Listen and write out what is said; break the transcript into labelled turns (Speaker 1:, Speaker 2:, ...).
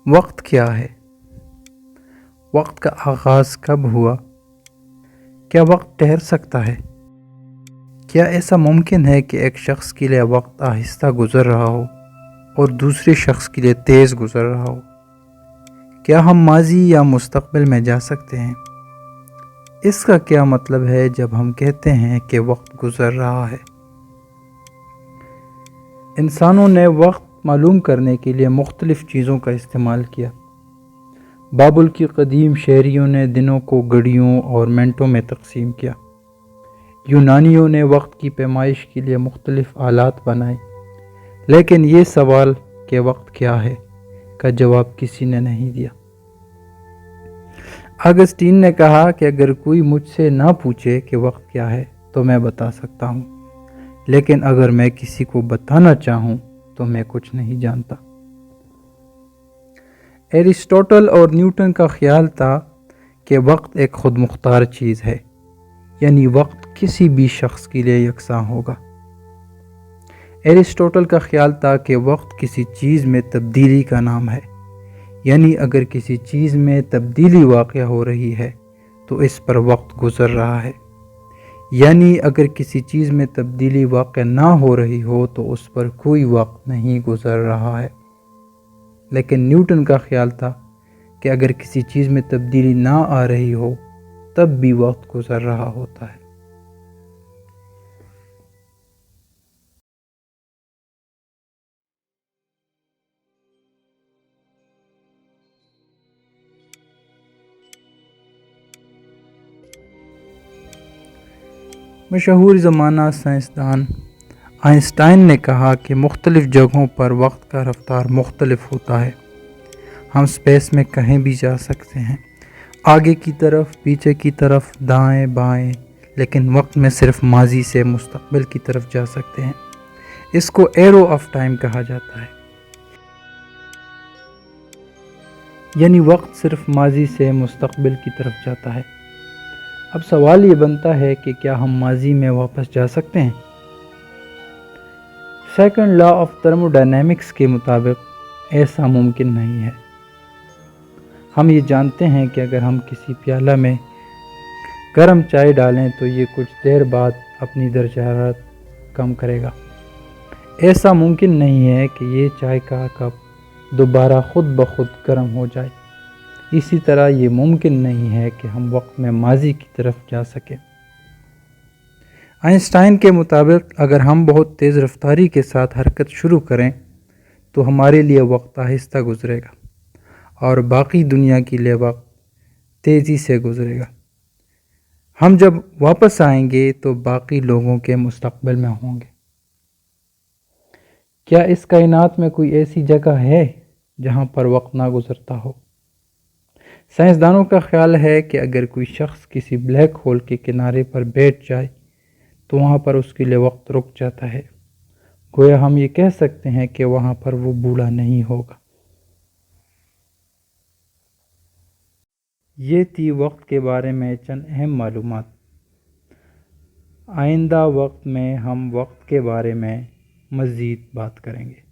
Speaker 1: وقت کیا ہے؟ وقت کا آغاز کب ہوا؟ کیا وقت ٹھہر سکتا ہے؟ کیا ایسا ممکن ہے کہ ایک شخص کے لیے وقت آہستہ گزر رہا ہو اور دوسرے شخص کے لیے تیز گزر رہا ہو؟ کیا ہم ماضی یا مستقبل میں جا سکتے ہیں؟ اس کا کیا مطلب ہے جب ہم کہتے ہیں کہ وقت گزر رہا ہے؟ انسانوں نے وقت معلوم کرنے کے لیے مختلف چیزوں کا استعمال کیا۔ بابل کی قدیم شہریوں نے دنوں کو گھڑیوں اور منٹوں میں تقسیم کیا۔ یونانیوں نے وقت کی پیمائش کے لیے مختلف آلات بنائے، لیکن یہ سوال کہ وقت کیا ہے کا جواب کسی نے نہیں دیا۔ اگسٹین نے کہا کہ اگر کوئی مجھ سے نہ پوچھے کہ وقت کیا ہے تو میں بتا سکتا ہوں، لیکن اگر میں کسی کو بتانا چاہوں تو میں کچھ نہیں جانتا۔ ایرسٹوٹل اور نیوٹن کا خیال تھا کہ وقت ایک خود مختار چیز ہے، یعنی وقت کسی بھی شخص کے لیے یکساں ہوگا۔ ایرسٹوٹل کا خیال تھا کہ وقت کسی چیز میں تبدیلی کا نام ہے، یعنی اگر کسی چیز میں تبدیلی واقع ہو رہی ہے تو اس پر وقت گزر رہا ہے، یعنی اگر کسی چیز میں تبدیلی واقع نہ ہو رہی ہو تو اس پر کوئی وقت نہیں گزر رہا ہے۔ لیکن نیوٹن کا خیال تھا کہ اگر کسی چیز میں تبدیلی نہ آ رہی ہو تب بھی وقت گزر رہا ہوتا ہے۔ مشہور زمانہ سائنسدان آئنسٹائن نے کہا کہ مختلف جگہوں پر وقت کا رفتار مختلف ہوتا ہے۔ ہم سپیس میں کہیں بھی جا سکتے ہیں، آگے کی طرف، پیچھے کی طرف، دائیں بائیں، لیکن وقت میں صرف ماضی سے مستقبل کی طرف جا سکتے ہیں۔ اس کو ایرو آف ٹائم کہا جاتا ہے، یعنی وقت صرف ماضی سے مستقبل کی طرف جاتا ہے۔ اب سوال یہ بنتا ہے کہ کیا ہم ماضی میں واپس جا سکتے ہیں؟ سیکنڈ لا آف تھرموڈائنامکس کے مطابق ایسا ممکن نہیں ہے۔ ہم یہ جانتے ہیں کہ اگر ہم کسی پیالہ میں گرم چائے ڈالیں تو یہ کچھ دیر بعد اپنی درجہ حرارت کم کرے گا۔ ایسا ممکن نہیں ہے کہ یہ چائے کا کپ دوبارہ خود بخود گرم ہو جائے۔ اسی طرح یہ ممکن نہیں ہے کہ ہم وقت میں ماضی کی طرف جا سکیں۔ آئنسٹائن کے مطابق اگر ہم بہت تیز رفتاری کے ساتھ حرکت شروع کریں تو ہمارے لیے وقت آہستہ گزرے گا اور باقی دنیا کے لیے وقت تیزی سے گزرے گا۔ ہم جب واپس آئیں گے تو باقی لوگوں کے مستقبل میں ہوں گے۔ کیا اس کائنات میں کوئی ایسی جگہ ہے جہاں پر وقت نہ گزرتا ہو؟ سائنسدانوں کا خیال ہے کہ اگر کوئی شخص کسی بلیک ہول کے کنارے پر بیٹھ جائے تو وہاں پر اس کے لیے وقت رک جاتا ہے، گویا ہم یہ کہہ سکتے ہیں کہ وہاں پر وہ بوڑھا نہیں ہوگا۔ یہ تھی وقت کے بارے میں چند اہم معلومات۔ آئندہ وقت میں ہم وقت کے بارے میں مزید بات کریں گے۔